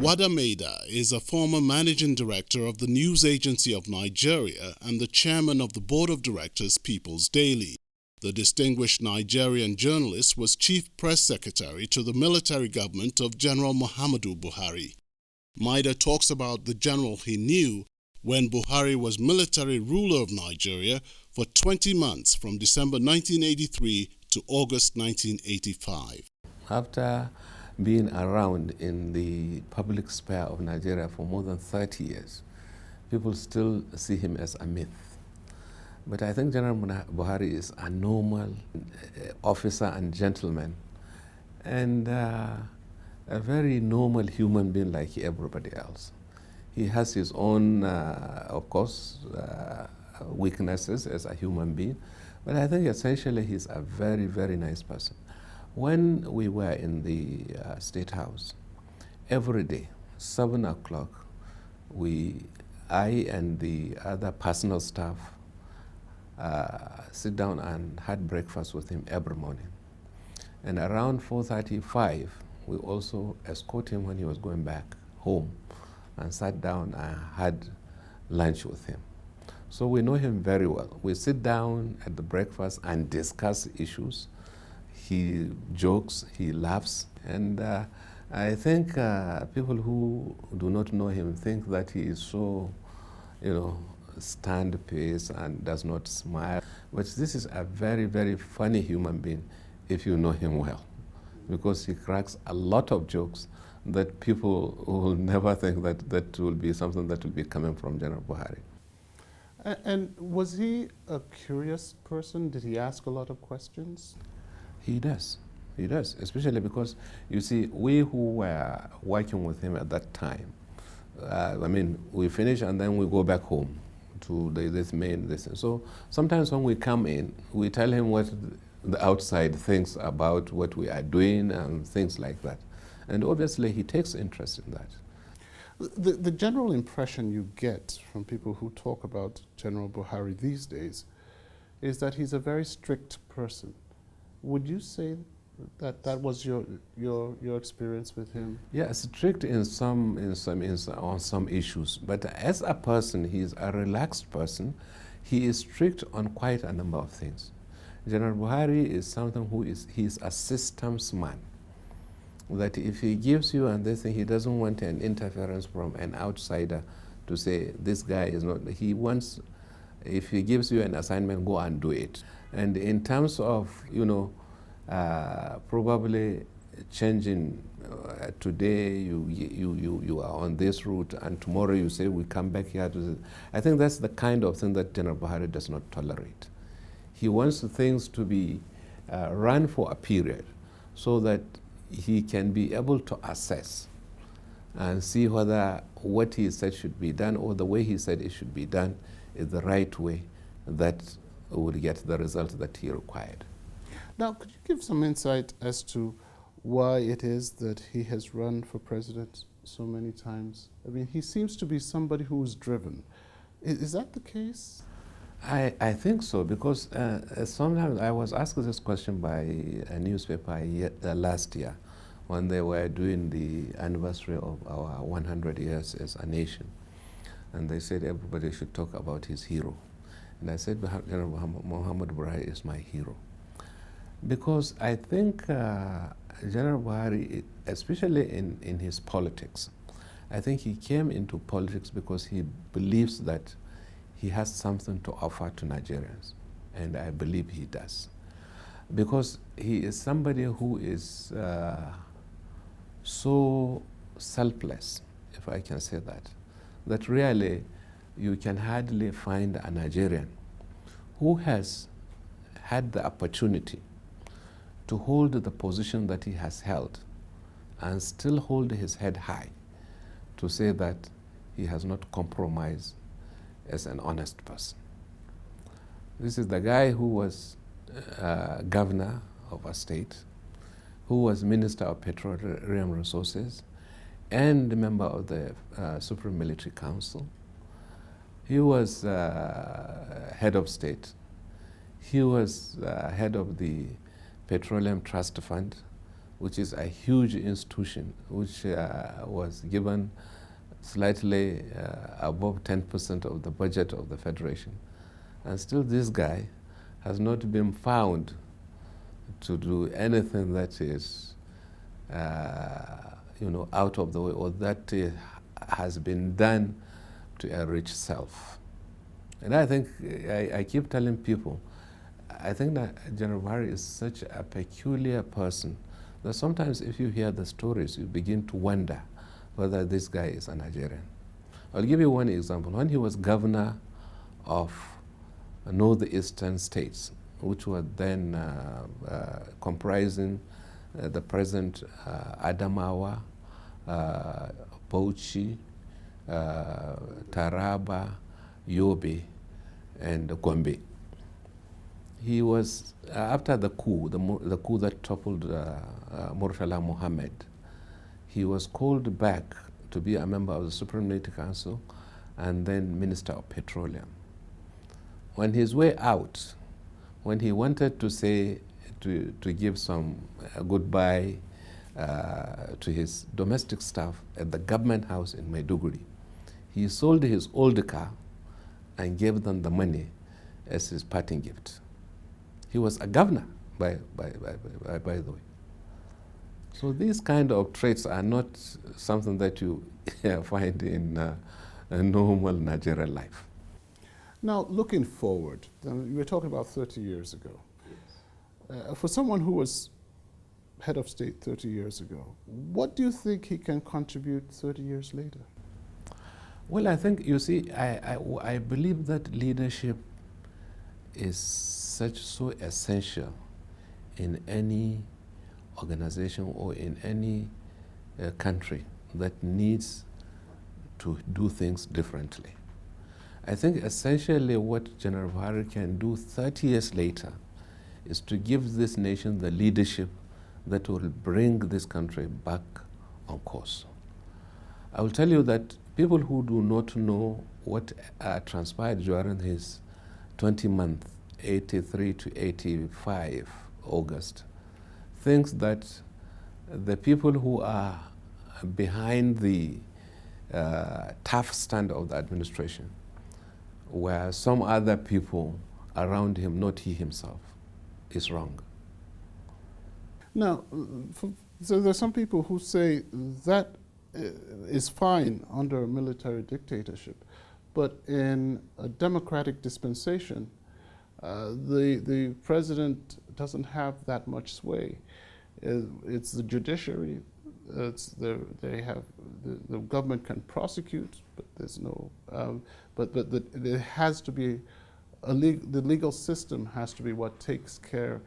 Wadameda is a former managing director of the News Agency of Nigeria and the chairman of the board of directors People's Daily. The distinguished Nigerian journalist was chief press secretary to the military government of General Muhammadu Buhari. Maida talks about the general he knew when Buhari was military ruler of Nigeria for 20 months from December 1983 to August 1985. After being around in the public sphere of Nigeria for more than 30 years, people still see him as a myth. But I think General Buhari is a normal officer and gentleman, and a very normal human being like everybody else. He has his own, of course, weaknesses as a human being, but I think essentially he's a very, very nice person. When we were in the State House, every day, 7 o'clock, I and the other personal staff sit down and had breakfast with him every morning. And around 4:35, we also escort him when he was going back home and sat down and had lunch with him. So we know him very well. We sit down at the breakfast and discuss issues. He jokes, he laughs, and I think people who do not know him think that he is so, stand-paced and does not smile. But this is a very, very funny human being if you know him well, because he cracks a lot of jokes that people will never think that will be something that will be coming from General Buhari. And was he a curious person? Did he ask a lot of questions? He does, especially because, you see, we who were working with him at that time, we finish and then we go back home to this main. So sometimes when we come in, we tell him what the outside thinks about what we are doing and things like that. And obviously he takes interest in that. The general impression you get from people who talk about General Buhari these days is that he's a very strict person. Would you say that that was your experience with him? Yeah, strict on some issues, but as a person, he's a relaxed person. He is strict on quite a number of things. General Buhari is someone he's a systems man. That if he gives you and this thing, he doesn't want an interference from an outsider to say this guy is not. He wants, if he gives you an assignment, go and do it. And in terms of, probably changing, today you are on this route and tomorrow you say we come back here to this. I think that's the kind of thing that General Buhari does not tolerate. He wants things to be run for a period so that he can be able to assess and see whether what he said should be done or the way he said it should be done is the right way that would get the result that he required. Now, could you give some insight as to why it is that he has run for president so many times? I mean, he seems to be somebody who is driven. Is that the case? I think so, because sometimes I was asked this question by a newspaper last year when they were doing the anniversary of our 100 years as a nation. And they said everybody should talk about his hero. And I said, General Muhammadu Buhari is my hero. Because I think General Buhari, especially in his politics, I think he came into politics because he believes that he has something to offer to Nigerians, and I believe he does. Because he is somebody who is so selfless, if I can say that, that really you can hardly find a Nigerian who has had the opportunity to hold the position that he has held and still hold his head high to say that he has not compromised as an honest person. This is the guy who was governor of a state, who was Minister of Petroleum Resources and a member of the Supreme Military Council. He was head of state. He was head of the Petroleum Trust Fund, which is a huge institution, which was given slightly above 10% of the budget of the Federation. And still this guy has not been found to do anything that is, out of the way, or that has been done to enrich self. And I think, I keep telling people, I think that General Buhari is such a peculiar person that sometimes if you hear the stories, you begin to wonder whether this guy is a Nigerian. I'll give you one example. When he was governor of northeastern states, which were then comprising the present Adamawa, Bauchi, Taraba, Yobe, and Gombe. He was, after the coup, the coup that toppled Murtala Muhammad, he was called back to be a member of the Supreme Military Council and then Minister of Petroleum. On his way out, when he wanted to say, to give some goodbye to his domestic staff at the government house in Maiduguri, he sold his old car and gave them the money as his parting gift. He was a governor, by the way. So these kind of traits are not something that you find in a normal Nigerian life. Now, looking forward, you were talking about 30 years ago. Yes. For someone who was head of state 30 years ago, what do you think he can contribute 30 years later? Well, I think, you see, I believe that leadership is so essential in any organization or in any country that needs to do things differently. I think essentially what General Buhari can do 30 years later is to give this nation the leadership that will bring this country back on course. I will tell you that people who do not know what transpired during his 20-month 83 to 85 August thinks that the people who are behind the tough stand of the administration were some other people around him, not he himself, is wrong. Now, so there's some people who say that is fine under a military dictatorship, but in a democratic dispensation, the president doesn't have that much sway. It's the judiciary. The government can prosecute, but there's no. But it has to be the legal system has to be what takes care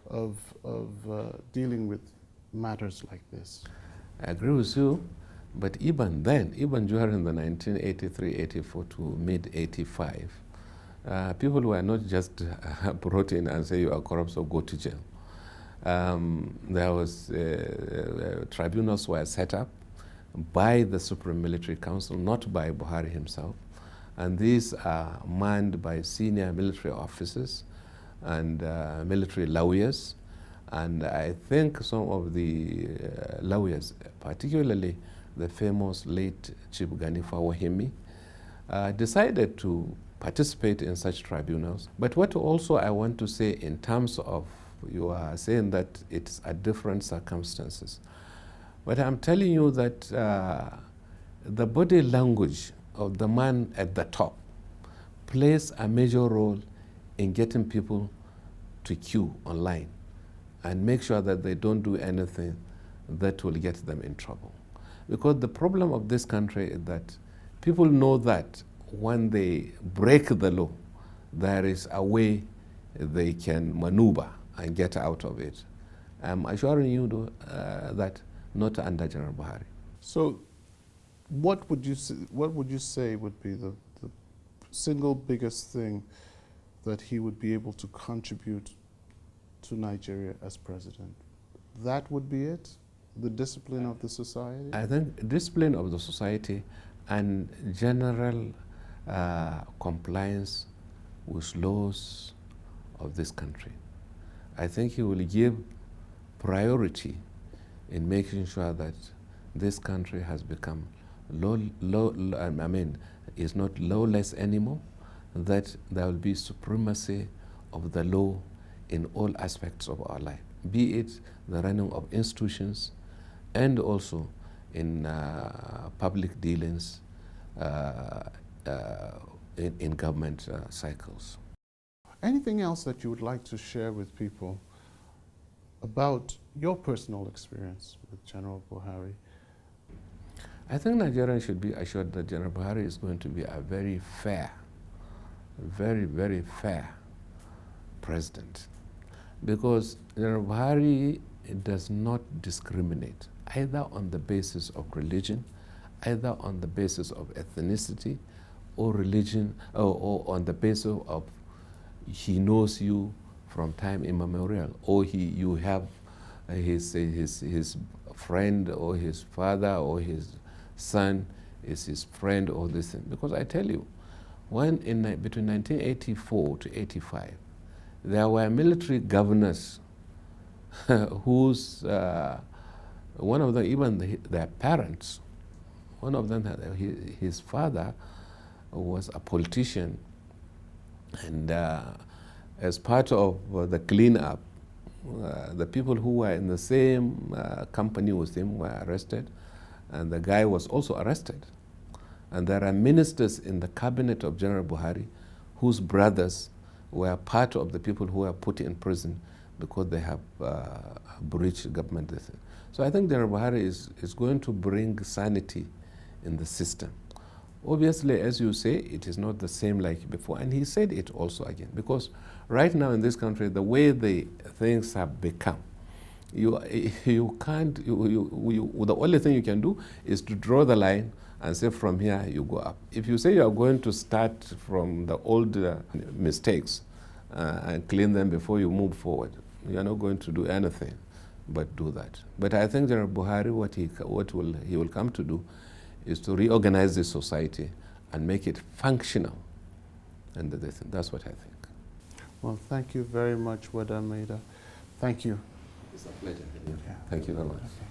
of dealing with matters like this. I agree with you, but even then, even during the 1983-84 to mid-85, people were not just brought in and say you are corrupt, so go to jail. There was tribunals were set up by the Supreme Military Council, not by Buhari himself, and these are manned by senior military officers and military lawyers. And I think some of the lawyers, particularly the famous late Chief Ganifa Wahimi, decided to participate in such tribunals. But what also I want to say in terms of, you are saying that it's a different circumstances. But I'm telling you that the body language of the man at the top plays a major role in getting people to queue online and make sure that they don't do anything that will get them in trouble. Because the problem of this country is that people know that when they break the law, there is a way they can maneuver and get out of it. I'm assuring you that not under General Buhari. So what would you say would be the single biggest thing that he would be able to contribute to Nigeria as president? That would be it? The discipline of the society? I think discipline of the society and general compliance with laws of this country. I think he will give priority in making sure that this country has become is not lawless anymore, that there will be supremacy of the law in all aspects of our life, be it the running of institutions and also in public dealings in government cycles. Anything else that you would like to share with people about your personal experience with General Buhari? I think Nigerians should be assured that General Buhari is going to be a very fair, very, very fair president, because General Buhari does not discriminate either on the basis of religion, either on the basis of ethnicity or religion, or on the basis of he knows you from time immemorial, or you have his friend or his father or his son is his friend or this thing. Because I tell you, when between 1984 to 85, there were military governors whose one of them, even their parents, one of them, his father was a politician, and as part of the cleanup, the people who were in the same company with him were arrested, and the guy was also arrested. And there are ministers in the cabinet of General Buhari whose brothers were part of the people who were put in prison because they have breached government. So I think General Buhari is going to bring sanity in the system. Obviously, as you say, it is not the same like before, and he said it also again, because right now in this country, the way the things have become, you can't, the only thing you can do is to draw the line and say from here you go up. If you say you are going to start from the old mistakes and clean them before you move forward, you are not going to do anything but do that. But I think General Buhari, what he will come to do is to reorganize the society and make it functional. And that's what I think. Well, thank you very much, Wada Maida. Thank you. It's a pleasure. Yeah. Thank you very much. Okay.